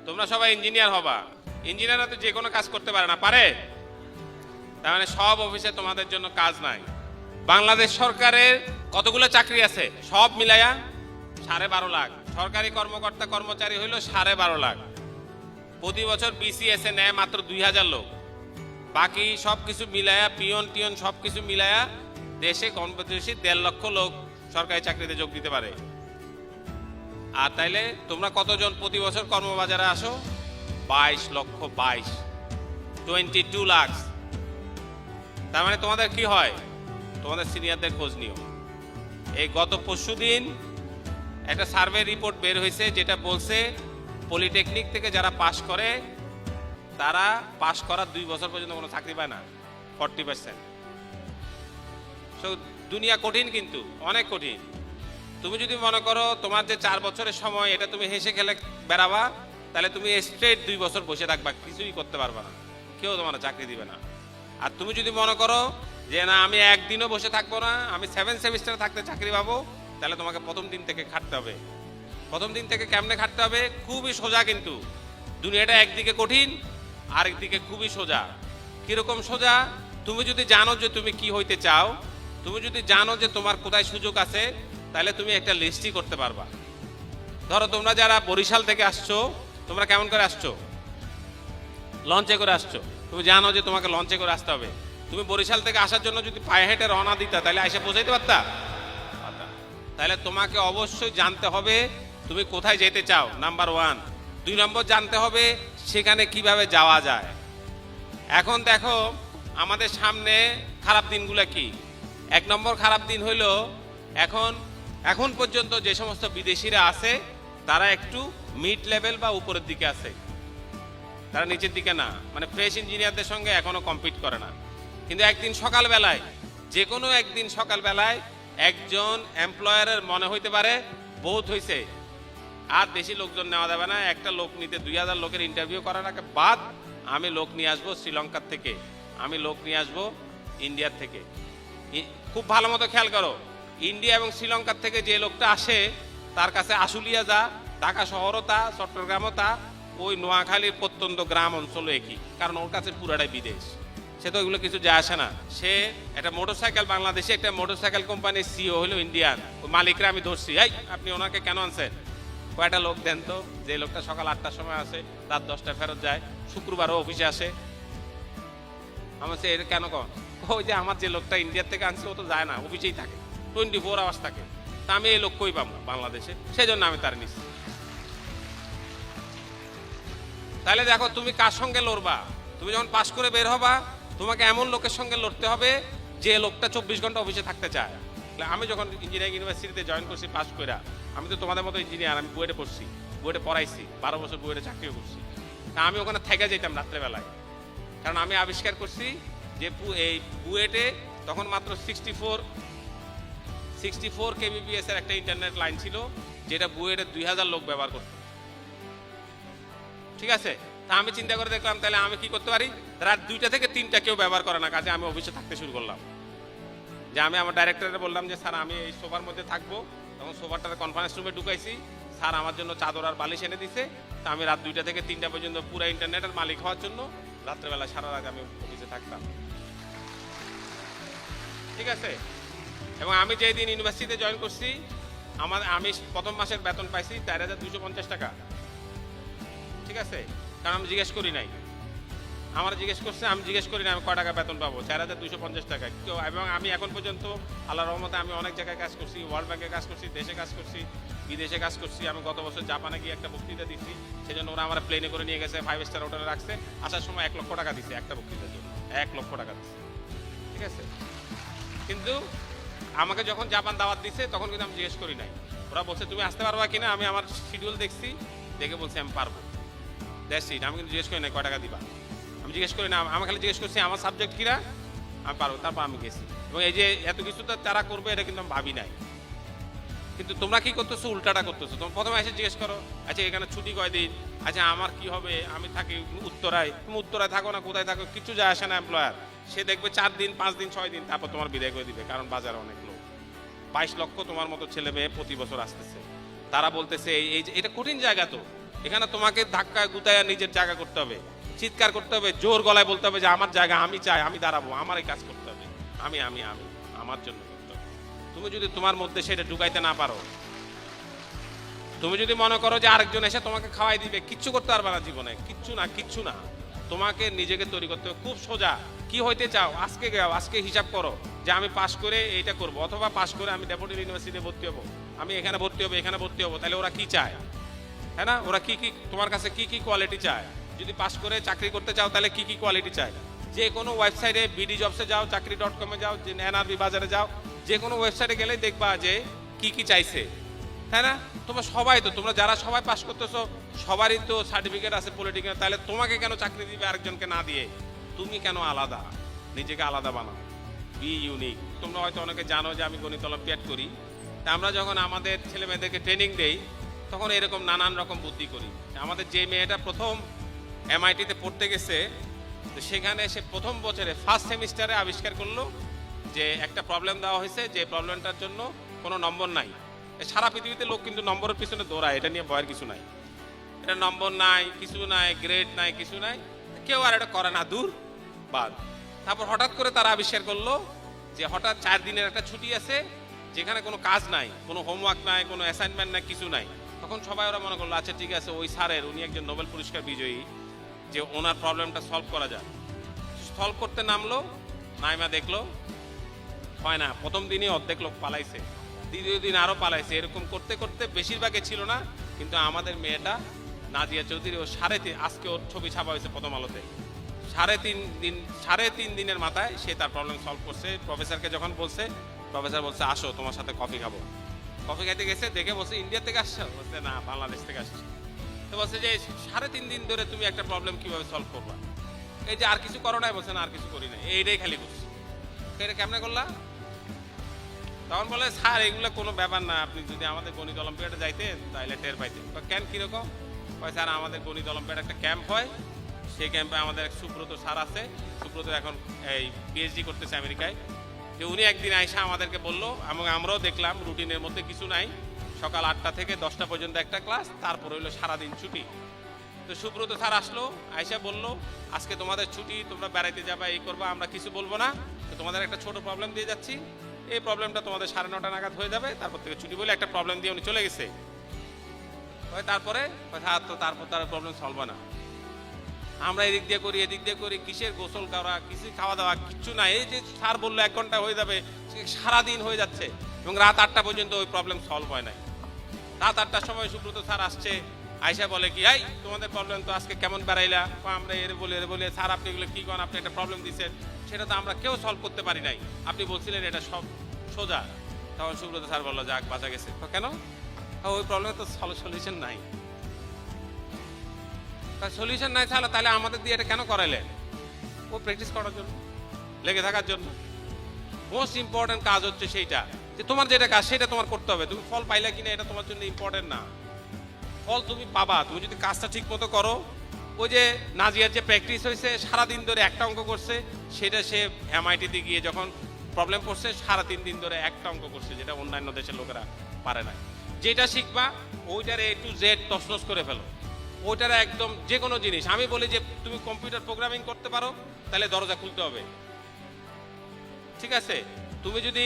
তোমরা সবাই ইঞ্জিনিয়ার হবা, ইঞ্জিনিয়াররা তো যে কোনো কাজ করতে পারে না, পারে? তার মানে সব অফিসে তোমাদের জন্য কাজ নাই। বাংলাদেশ সরকারের কতগুলো চাকরি আছে সব মিলাইয়া 12.5 লাখ। সরকারি কর্মকর্তা কর্মচারী হইল 12.5 লাখ। প্রতি বছর বিসিএস এ নেয় মাত্র 2000 লোক। বাকি সব কিছু মিলায়া, পিয়ন টিয়ন সব কিছু মিলায়া দেশে কম বেশি 1.5 লক্ষ লোক সরকারি চাকরিতে যোগ দিতে পারে। আর তাইলে তোমরা কতজন প্রতি বছর কর্মবাজারে আসো? 22 লক্ষ, 22 লাখ। তার মানে তোমাদের কি হয়? তোমাদের সিনিয়রদের খোঁজ নিও। এই গত পরশুদিন একটা সার্ভে রিপোর্ট বের হয়েছে, যেটা বলছে পলিটেকনিক থেকে যারা পাশ করে তারা পাশ করার 2 বছর পর্যন্ত কোনো চাকরি পায় না, 40%। সো দুনিয়া কঠিন, কিন্তু অনেক কঠিন। তুমি যদি মনে করো তোমার যে 4 বছরের সময় এটা তুমি হেসে খেলে বেড়াবা, তাহলে তুমি স্ট্রেট 2 বছর বসে থাকবা, কিছুই করতে পারবা না, কেউ তোমার চাকরি দিবে না। আর তুমি যদি মনে করো যে না আমি একদিনও বসে থাকবো না, আমি 7 সেমিস্টার থাকতে চাকরি পাবো, তাহলে তোমাকে প্রথম দিন থেকে খাটতে হবে। প্রথম দিন থেকে কেমনে খাটতে হবে? খুবই সোজা, কিন্তু দুনিয়াটা একদিকে কঠিন আরেকদিকে খুবই সোজা। কিরকম সোজা? তুমি যদি জানো যে তুমি কি হইতে চাও, তুমি যদি জানো যে তোমার কোথায় সুযোগ আছে, তাহলে তুমি একটা লিস্টই করতে পারবা। ধরো তোমরা যারা বরিশাল থেকে আসছো, তোমরা কেমন করে আসছো? লঞ্চে করে আসছো। তুমি জানো যে তোমাকে লঞ্চে করে আসতে হবে। তুমি বরিশাল থেকে আসার জন্য যদি পায়ে হেঁটে রওনা দিতা, তাহলে এসে পৌঁছাইতে পারতা? তাহলে তোমাকে অবশ্যই জানতে হবে তুমি কোথায় যেতে চাও, নাম্বার 1। 2 নম্বর জানতে হবে সেখানে কিভাবে যাওয়া যায়। এখন দেখো আমাদের সামনে খারাপ দিনগুলো কি। 1 নম্বর খারাপ দিন হইল এখন পর্যন্ত যে সমস্ত বিদেশিরা আছে তারা একটু মিড লেভেল বা উপরের দিকে আছে, তারা নিচের দিকে না, মানে ফ্রেশ ইঞ্জিনিয়ারদের সঙ্গে এখনো কম্পিট করে না। কিন্তু একদিন সকালবেলায়, যে কোনো একদিন সকালবেলায় একজন এমপ্লয়ারের মনে হইতে পারে বহুত হয়েছে, আর বেশি লোকজন নেওয়া যাবে না, একটা লোক নিতে 2000 লোকের ইন্টারভিউ করার আগে বাদ আমি লোক নিয়ে আসবো শ্রীলঙ্কার থেকে, আমি লোক নিয়ে আসবো ইন্ডিয়ার থেকে। খুব ভালো মতো খেয়াল করো, ইন্ডিয়া এবং শ্রীলঙ্কার থেকে যে লোকটা আসে তার কাছে আশুলিয়া যা, ঢাকা শহরও তা, চট্টগ্রামও তা, ওই নোয়াখালীর প্রত্যন্ত গ্রাম অঞ্চল একই, কারণ ওর কাছে পুরাটাই বিদেশ। সে তো ওইগুলো কিছু যায় আসে না। সে একটা মোটরসাইকেল, বাংলাদেশে একটা মোটরসাইকেল কোম্পানির সিও হলো ইন্ডিয়ান, ওই মালিকরা আমি ধরছি, এই আপনি ওনাকে কেন আনছেন? কয়টা লোক দেন তো, যে লোকটা সকাল 8টার সময় আসে, রাত 10টায় ফেরত যায়, শুক্রবারও অফিসে আসে। আমার সে এটা কেন কন? ওই যে আমার যে লোকটা ইন্ডিয়ার থেকে আনছে ও তো যায় না, অফিসেই থাকে, 24 আওয়ার্স থাকে। তা আমি এই লোক কই পাবো বাংলাদেশে? সেই জন্য আমি তার নিচ্ছি। তাহলে দেখো তুমি কার সঙ্গে লড়বা। তুমি যখন পাশ করে বের হবা, তোমাকে এমন লোকের সঙ্গে লড়তে হবে যে লোকটা 24 ঘন্টা অফিসে থাকতে চায়। আমি যখন ইঞ্জিনিয়ারিং ইউনিভার্সিটিতে জয়েন করছি পাশ করে, আমি তো তোমাদের মতো ইঞ্জিনিয়ার, আমি বুয়েটে পড়ছি, বুয়েটে পড়াইছি, 12 বছর বুয়েটে চাকরিও করছি। তা আমি ওখানে থেকে যেতাম রাত্রেবেলায়, কারণ আমি আবিষ্কার করছি যে এই বুয়েটে তখন মাত্র 64 kbps এর একটা ইন্টারনেট লাইন ছিল, যেটা বুয়েটে 2000 লোক ব্যবহার করত। ঠিক আছে, তা আমি চিন্তা করে দেখলাম তাহলে আমি কি করতে পারি। রাত 2টা থেকে 3টা কেউ ব্যবহার করে না, কাজে আমি অফিসে থাকতে শুরু করলাম। যে আমি আমার ডাইরেক্টরে বললাম যে স্যার আমি এই সোফার মধ্যে থাকবো, তখন সোফাটার কনফারেন্স রুমে ঢুকাইছি, স্যার আমার জন্য চাদর আর বালিশ এনে দিছে। তা আমি রাত 2টা থেকে 3টা পর্যন্ত পুরো ইন্টারনেটের মালিক হওয়ার জন্য রাত্রেবেলা সারা রাত আমি অফিসে থাকতাম। ঠিক আছে, এবং আমি যেই দিন ইউনিভার্সিটিতে জয়েন করছি, আমি প্রথম মাসের বেতন পাইছি 4250 টাকা। ঠিক আছে, কারণ আমি জিজ্ঞেস করি নাই, আমার জিজ্ঞেস করছে, আমি জিজ্ঞেস করি না আমি কয় টাকা বেতন পাবো, 4250 টাকা। এবং আমি এখন পর্যন্ত আল্লাহর রহমতে আমি অনেক জায়গায় কাজ করছি, ওয়ার্ল্ড ব্যাংকে কাজ করছি, দেশে কাজ করছি, বিদেশে কাজ করছি। আমি গত বছর জাপানে গিয়ে একটা বক্তৃতা দিচ্ছি, সেই জন্য ওরা আমার প্লেনে করে নিয়ে গেছে, 5 স্টার হোটেলে রাখছে, আসার সময় 1 লক্ষ টাকা দিচ্ছে একটা বক্তৃতার জন্য, 1 লক্ষ টাকা দিচ্ছে। ঠিক আছে, কিন্তু আমাকে যখন জাপান দাওয়াত দিচ্ছে তখন কিন্তু আমি জিজ্ঞেস করি নাই। ওরা বলছে তুমি আসতে পারবা কিনা, আমি আমার শিডিউল দেখছি, দেখে বলছি আমি পারবো, দ্যাটস ইট। আমি কিন্তু জিজ্ঞেস করি নাই কয় টাকা দিবা, আমি জিজ্ঞেস করি না, আমি খালি জিজ্ঞেস করছি আমার সাবজেক্ট কিনা, আমি পারবো, তারপর আমি গেছি। এবং এই যে এত কিছু তো তারা করবে এটা কিন্তু আমি ভাবি নাই। কিন্তু তোমরা কি করতেছো? উল্টাটা করতেছো। তোমরা প্রথমে এসে জিজ্ঞেস করো, আচ্ছা এখানে ছুটি কয়দিন, আচ্ছা আমার কি হবে, আমি থাকি উত্তরায়, তুমি উত্তরায় থাকো না কোথায় থাকো কিছু যায় আসে না এমপ্লয়ার। সে দেখবে 4 দিন 5 দিন 6 দিন, তারপর তোমার বিদায় করে দিবে, কারণ বাজারে অনেক লোক। 22 লক্ষ তোমার মতো ছেলে মেয়ে প্রতি বছর আসতেছে, তারা বলতেছে এই এটা কঠিন জায়গা, তো এখানে তোমাকে ধাক্কা গুতায়া নিজের জায়গা করতে হবে, চিৎকার করতে হবে, জোর গলায় বলতে হবে যে আমার জায়গা আমি চাই, আমি দাঁড়াবো, আমার এই কাজ করতে হবে, আমি আমি আমি আমার জন্য করতে হবে। তুমি যদি তোমার মধ্যে সেটা ঢুকাইতে না পারো, তুমি যদি মনে করো যে আরেকজন এসে তোমাকে খাওয়াই দিবে, কিচ্ছু করতে পারবে না জীবনে, কিচ্ছু না কিচ্ছু না। তোমাকে নিজেকে তৈরি করতে হবে। খুব সোজা, কি হইতে চাও আজকে গাও, আজকে হিসাব করো যে আমি পাশ করে এইটা করব, অথবা পাশ করে আমি ডেপুটি ইউনিভার্সিটিতে ভর্তি হবো, আমি এখানে ভর্তি হবো, এখানে ভর্তি হবো। তাহলে ওরা কি চায়, হ্যাঁ না? ওরা কি কি তোমার কাছে কি কি কোয়ালিটি চায়? যদি পাশ করে চাকরি করতে চাও তাহলে কি কি কোয়ালিটি চায়? যে কোনো ওয়েবসাইটে বিডি জবসে যাও, চাকরি.com-এ যাও, যে এনআরবি বাজারে যাও, যে কোনো ওয়েবসাইটে গেলেই দেখবা যে কি কি চাইছে, তাই না? তোমরা সবাই তো, তোমরা যারা সবাই পাস করতেছো সবারই তো সার্টিফিকেট আছে পলিটিক্যাল, তাহলে তোমাকে কেন চাকরি দিবে আরেকজনকে না দিয়ে? তুমি কেন আলাদা? নিজেকে আলাদা বানাও, বি ইউনিক। তোমরা হয়তো অনেকে জানো যে আমি গণিত অলিম্পিয়াড করি, তা আমরা যখন আমাদের ছেলে মেয়েদেরকে ট্রেনিং দেই তখন এরকম নানান রকম বুদ্ধি করি। আমাদের যে মেয়েটা প্রথম MIT-তে পড়তে গেছে, তো সেখানে সে প্রথম বছরে ফার্স্ট সেমিস্টারে আবিষ্কার করলো যে একটা প্রবলেম দেওয়া হয়েছে, যে প্রবলেমটার জন্য কোনো নম্বর নাই। সারা পৃথিবীতে লোক কিন্তু নম্বরের পিছনে দৌড়ায়, এটা নিয়ে ভয়ের কিছু নাই, এটা নম্বর নাই, কিছু নাই, গ্রেড নাই, কিছু নাই, কেউ আর এটা করে না, দূর বাদ। তারপর হঠাৎ করে তারা আবিষ্কার করলো যে হঠাৎ 4 দিনের একটা ছুটি আছে, যেখানে কোনো কাজ নাই, কোনো হোমওয়ার্ক নাই, কোনো অ্যাসাইনমেন্ট নাই, কিছু নাই। তখন সবাই ওরা মনে করলো আচ্ছা ঠিক আছে, ওই স্যারের, উনি একজন নোবেল পুরস্কার বিজয়ী, যে ওনার প্রবলেমটা সলভ করা যায়। সলভ করতে নামলো, নাইমা দেখলো হয় না, প্রথম দিনই অর্ধেক লোক পালাইছে, দ্বিতীয় দিন আরো পালাইছে, এরকম করতে করতে বেশিরভাগে ছিল না। কিন্তু আমাদের মেয়েটা নাজিয়া চৌধুরী, ও আজকে ওর ছবি ছাপা হয়েছে প্রথম আলোতে, 3.5 দিনের মাথায় সে তার প্রবলেম সলভ করছে। প্রফেসরকে যখন বলছে, প্রফেসর বলছে আসো তোমার সাথে কফি খাবো। কফি খাইতে গেছে, দেখে বলছে ইন্ডিয়া থেকে আসছো, বলছে না বাংলাদেশ থেকে আসছি। তো বলছে যে 3.5 দিন ধরে তুমি একটা প্রবলেম কিভাবে সলভ করবা? এই যে আর কিছু করো নাই? বলছে না আর কিছু করি না, এইটাই খালি করছি। এটা কেমনে করলা? তখন বলে স্যার এগুলো কোনো ব্যাপার না, আপনি যদি আমাদের গণিত অলিম্পিয়াডে যাইতেন তাহলে টের পাইতেন। কেন, কিরকম? স্যার আমাদের গণিত অলিম্পিয়াড একটা ক্যাম্প হয়, সেই ক্যাম্পে আমাদের এক সুব্রত স্যার আছে, সুব্রত এখন এই PhD করতেছে আমেরিকায়, যে উনি একদিন আইসা আমাদেরকে বললো, এবং আমরাও দেখলাম রুটিনের মধ্যে কিছু নাই, সকাল 8টা থেকে 10টা পর্যন্ত একটা ক্লাস, তারপর হইলো সারাদিন ছুটি। তো সুব্রত স্যার আসলো, আইসা বললো আজকে তোমাদের ছুটি, তোমরা বেড়াইতে যাবা, এই করবা, আমরা কিছু বলবো না, তো তোমাদের একটা ছোট প্রবলেম দিয়ে যাচ্ছি, এই প্রবলেমটা তোমাদের 9:30 নাগাদ হয়ে যাবে, তারপর থেকে ছুটি। বলে একটা প্রবলেম দিয়ে উনি চলে গেছে। তারপরে তারপর তার প্রবলেম সলভ হয় না। আমরা এদিক দিয়ে করি, এদিক দিয়ে করি, কিসের গোসল করা, কিছু খাওয়া দাওয়া, কিচ্ছু না। এই যে স্যার বললো 1 ঘন্টা হয়ে যাবে, সারাদিন হয়ে যাচ্ছে, এবং রাত 8টা পর্যন্ত ওই প্রবলেম সলভ হয় নাই। রাত 8টার সময় সুব্রত স্যার আসছে, আয়সা বলে কি এই তোমাদের প্রবলেম তো আজকে কেমন বেড়াইলা? আমরা এর বলে স্যার আপনি এগুলো কি করেন, আপনি একটা প্রবলেম দিচ্ছেন, সেটা তো আমরা কেউ সলভ করতে পারি নাই, আপনি বলছিলেন এটা সব সোজা। তখন সুব্রত স্যার বললো যাক বাঁচা গেছে। কেন? ওই প্রবলেমে তো সলিউশন নাই। সলিউশন নাই তাহলে আমাদের দিয়ে এটা কেন করাইলেন? ও প্র্যাকটিস করার জন্য, লেগে থাকার জন্য। মোস্ট ইম্পর্টেন্ট কাজ হচ্ছে সেইটা, যে তোমার যেটা কাজ সেটা তোমার করতে হবে। তুমি ফল পাইলা কিনা এটা তোমার জন্য ইম্পর্টেন্ট না, ফল তুমি পাবা তুমি যদি কাজটা ঠিক মতো করো। ওই যে নাজিয়ার যে প্র্যাকটিস হয়েছে, সারাদিন ধরে একটা অঙ্ক করছে, সেটা সে MIT-তে গিয়ে যখন প্রবলেম করছে 3.5 দিন ধরে একটা অঙ্ক করছে, যেটা অন্যান্য দেশের লোকেরা পারে না। যেটা শিখবা ওইটার A to Z তছনছ করে ফেলো, ওইটার একদম যে কোনো জিনিস। আমি বলি যে তুমি কম্পিউটার প্রোগ্রামিং করতে পারো, তাহলে দরজা খুলতে হবে, ঠিক আছে? তুমি যদি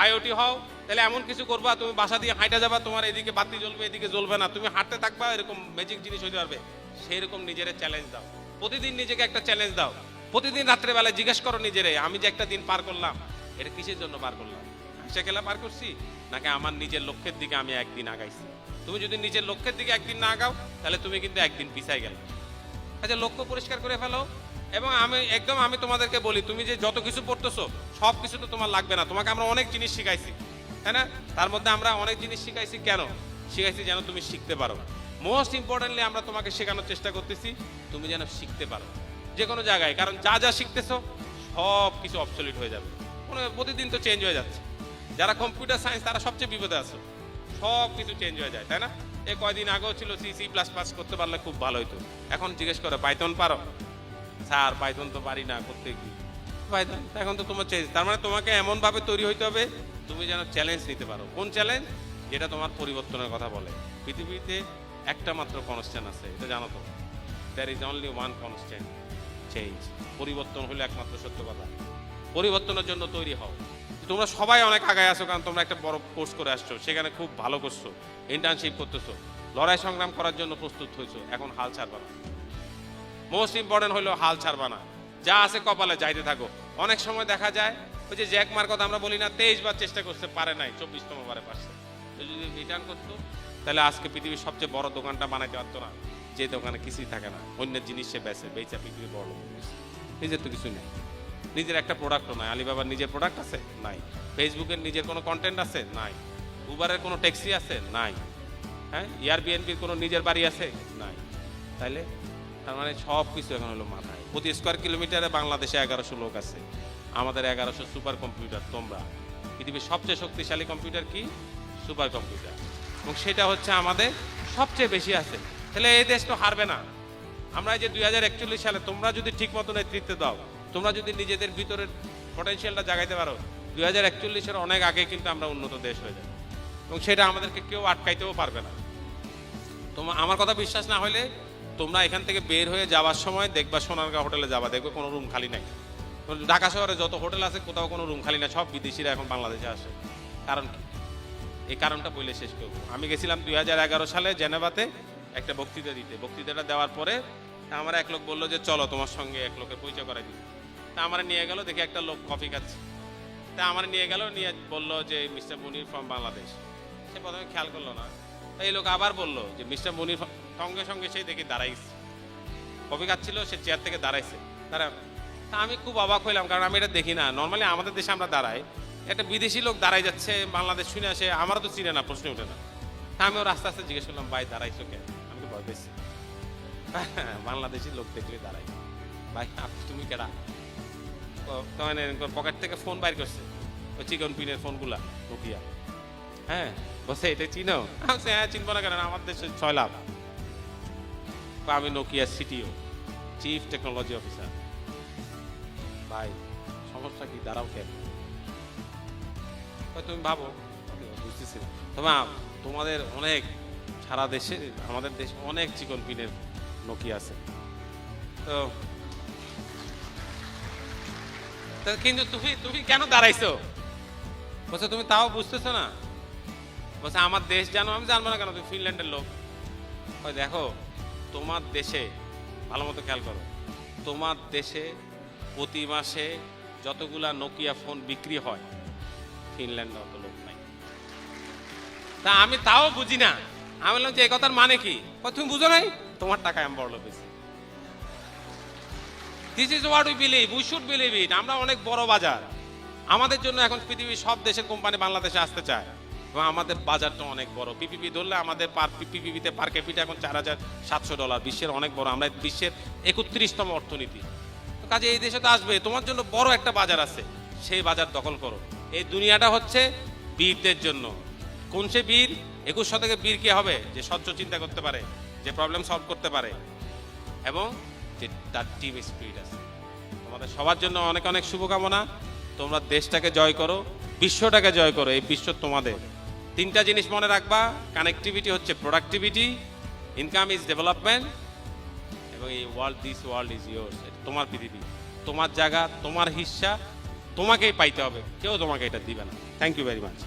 IoT হও, তাহলে এমন কিছু করবা, তুমি বাসা দিয়ে হাঁটা যাবা, তোমার এদিকে বাতি জ্বলবে, এদিকে জ্বলবে না, তুমি হাঁটতে থাকবা, এরকম ম্যাজিক জিনিস হইতে পারবে। সেই রকম নিজের চ্যালেঞ্জ দাও, প্রতিদিন নিজেকে একটা চ্যালেঞ্জ দাও। প্রতিদিন রাত্রেবেলায় জিজ্ঞেস করো নিজেরে, আমি যে একটা দিন পার করলাম, এটা কিসের জন্য পার করলাম? হাসা খেলা পার করছি, নাকি আমার নিজের লক্ষ্যের দিকে আমি একদিন আগাইছি? তুমি যদি নিজের লক্ষ্যের দিকে একদিন না আগাও, তাহলে তুমি কিন্তু একদিন পিছাই গেলে। আচ্ছা, লক্ষ্য পরিষ্কার করে ফেলো। এবং আমি তোমাদেরকে বলি, তুমি যে যত কিছু পড়তেছো সব কিছু তো তোমার লাগবে না। তোমাকে আমরা অনেক জিনিস শিখাইছি, তাই না? তার মধ্যে আমরা অনেক জিনিস শিখাইছি। কেন শিখাইছি? যেন তুমি শিখতে পারো। মোস্ট ইম্পর্টেন্টলি আমরা তোমাকে শেখানোর চেষ্টা করতেছি তুমি যেন শিখতে পারো যে কোনো জায়গায়। কারণ যা যা শিখতেছো সব কিছু অবসলিট হয়ে যাবে, প্রতিদিন তো চেঞ্জ হয়ে যাচ্ছে। যারা কম্পিউটার সায়েন্স তারা সবচেয়ে বিপদে আছে, সব কিছু চেঞ্জ হয়ে যায়, তাই না? এই কয়দিন আগেও ছিল C++ করতে পারলে খুব ভালো হতো। এখন জিজ্ঞেস করো পাইথন পারো? স্যার পাইথন তো পারি না, করতে কি পাইথন? এখন তো তোমার চেঞ্জ। তার মানে তোমাকে এমনভাবে তৈরি হইতে হবে তুমি যেন চ্যালেঞ্জ নিতে পারো। কোন চ্যালেঞ্জ? যেটা তোমার পরিবর্তনের কথা বলে। পৃথিবীতে একটা মাত্র কনস্ট্যান্ট আছে, এটা জানো তো? There is only one constant, change. পরিবর্তন হলো একমাত্র সত্য কথা। পরিবর্তনের জন্য তৈরি হও। তোমরা সবাই অনেক আগায় আসো, কারণ তোমরা একটা বড় কোর্স করে আসছো, সেখানে খুব ভালো করছো, ইন্টার্নশিপ করতেছো, লড়াই সংগ্রাম করার জন্য প্রস্তুত হয়েছো। এখন হাল ছাড়বা না। মোস্ট ইম্পর্টেন্ট হলো হাল ছাড়বা না, যা আছে কপালে যাইতে থাকো। অনেক সময় দেখা যায় ওই যে জ্যাক মার কথা আমরা বলি না, 23 বার চেষ্টা করতে পারে নাই, 24তম বারে পারছে। তো যদি রিটার্ন করতো, তাহলে আজকে পৃথিবীর সবচেয়ে বড় দোকানটা বানাইতে পারতো না, যে দোকানে কিছুই থাকে না, অন্যের জিনিস সে বেচা পৃথিবীর বড় লোক। নিজের তো কিছুই নেই, নিজের একটা প্রোডাক্টও নাই। আলিবাবার নিজের প্রোডাক্ট আছে? নাই। ফেসবুকের নিজের কোনো কন্টেন্ট আছে? নাই। উবারের কোনো ট্যাক্সি আছে? নাই। হ্যাঁ, এয়ারবিএনবির কোনো নিজের বাড়ি আছে? নাই। তাইলে তার মানে সব কিছু এখন হলো মাথায়। প্রতি স্কোয়ার কিলোমিটারে বাংলাদেশে 1100 লোক আছে, আমাদের 1100 সুপার কম্পিউটার। তোমরা পৃথিবীর সবচেয়ে শক্তিশালী কম্পিউটার কি? সুপার কম্পিউটার, এবং সেটা হচ্ছে আমাদের সবচেয়ে বেশি আছে। তাহলে এই দেশ তো হারবে না। আমরা এই যে 2041 সালে তোমরা যদি ঠিক মতো নেতৃত্ব দাও, তোমরা যদি নিজেদের ভিতরের পটেনশিয়ালটা জাগাইতে পারো, 2041-এর অনেক আগে কিন্তু আমরা উন্নত দেশ হয়ে যাব, এবং সেটা আমাদেরকে কেউ আটকাইতেও পারবে না। তোমার আমার কথা বিশ্বাস না হলে তোমরা এখান থেকে বের হয়ে যাওয়ার সময় দেখবা সোনারগাঁও হোটেলে যাবা, দেখবে কোনো রুম খালি নাই। ঢাকা শহরে যত হোটেল আছে কোথাও কোনো রুম খালি না, সব বিদেশিরা এখন বাংলাদেশে আসে। কারণ কি? এই কারণটা বলে শেষ করবো। আমি গেছিলাম 2011 সালে জেনেভাতে একটা বক্তৃতা দিতে। বক্তৃতাটা দেওয়ার পরে আমার এক লোক বললো যে চলো তোমার সঙ্গে এক লোকের পরিচয় করাই দিই। তা আমার নিয়ে গেল, দেখে একটা লোক কফি খাচ্ছে। তা আমার নিয়ে গেল, নিয়ে বললো যে মিস্টার মুনির ফ্রম বাংলাদেশ। সে প্রথমে খেয়াল করলো না। এই লোক আবার বললো যে মিস্টার মুনির, সঙ্গে সঙ্গে সেই দেখি দাঁড়াইছে, কফি খাচ্ছিল, সে চেয়ার থেকে দাঁড়াইছে। তা আমি খুব অবাক হইলাম, কারণ আমি এটা দেখি না। নর্মালি আমাদের দেশে আমরা দাঁড়াই, একটা বিদেশি লোক দাঁড়াই যাচ্ছে, বাংলাদেশ শুনে আসে, আমারও তো চিনে না, প্রশ্ন ওঠে না। তা আমি ওর আস্তে আস্তে জিজ্ঞেস করলাম, ভাই দাঁড়াইছো কেন? আমি তো ভয় পেয়েছি, বাংলাদেশি লোক দেখলে দাঁড়াই। ভাই তুমি কেডা? পকেট থেকে ফোন বাইর করছে, ওই চিকন পিনের ফোনগুলা, নোকিয়া। হ্যাঁ, বসে এটা চিনো? হ্যাঁ, চিনবো না কেন, আমার দেশে 6 লাখ। আমি Nokia CTO, chief technology officer. ভাই সমস্যা কি? দাঁড়াও কেন? তুমি ভাবো, বুঝতেছি না। তোমাদের অনেক, সারা দেশে, আমাদের দেশে অনেক চিকন পিনের নোকিয়া আছে। তো কিন্তু তুমি কেন দাঁড়াইছো? বলছে তুমি তাও বুঝতেছো না? বলছে আমার দেশ জানো? আমি জানবো না কেন, তুমি ফিনল্যান্ডের লোক। দেখো, তোমার দেশে ভালো মতো খেয়াল করো, তোমার দেশে প্রতি মাসে যতগুলা নোকিয়া ফোন বিক্রি হয়, ফিনল্যান্ডে অত লোক নাই। তা আমি তাও বুঝি না। আমি বললাম যে এই কথার মানে কি? তুমি বুঝো নাই? তোমার টাকায় আমি বড় লোক হয়েছি। This is what we believe, we should believe it. আমরা অনেক বড় বাজার। আমাদের জন্য এখন পৃথিবীর সব দেশের কোম্পানি বাংলাদেশে আসতে চায়, এবং আমাদের বাজারটা অনেক বড়। পিপিপি ধরলে আমাদের পিপিপিতে পার ক্যাপিটা এখন $4,700, বিশ্বের অনেক বড়। আমরা বিশ্বের 31তম অর্থনীতি। কাজে এই দেশে তো আসবে, তোমার জন্য বড় একটা বাজার আছে, সেই বাজার দখল করো। এই দুনিয়াটা হচ্ছে বীরদের জন্য। কোন সে বীর? 21 শতকে বীর কে হবে? যে স্বচ্ছ চিন্তা করতে পারে, যে প্রবলেম সলভ করতে পারে, এবং যে তার টিম স্পিরিট আছে। তোমাদের সবার জন্য অনেক অনেক শুভকামনা। তোমরা দেশটাকে জয় করো, বিশ্বটাকে জয় করো। এই বিশ্ব তোমাদের। 3টা জিনিস মনে রাখবা। কানেক্টিভিটি হচ্ছে প্রোডাক্টিভিটি, ইনকাম ইজ ডেভেলপমেন্ট, এবং এই দিস ওয়ার্ল্ড ইজ ইয়োর্স। এটা তোমার পৃথিবী, তোমার জায়গা, তোমার হিস্সা, তোমাকেই পাইতে হবে, কেউ তোমাকে এটা দিবে না। Thank you very much.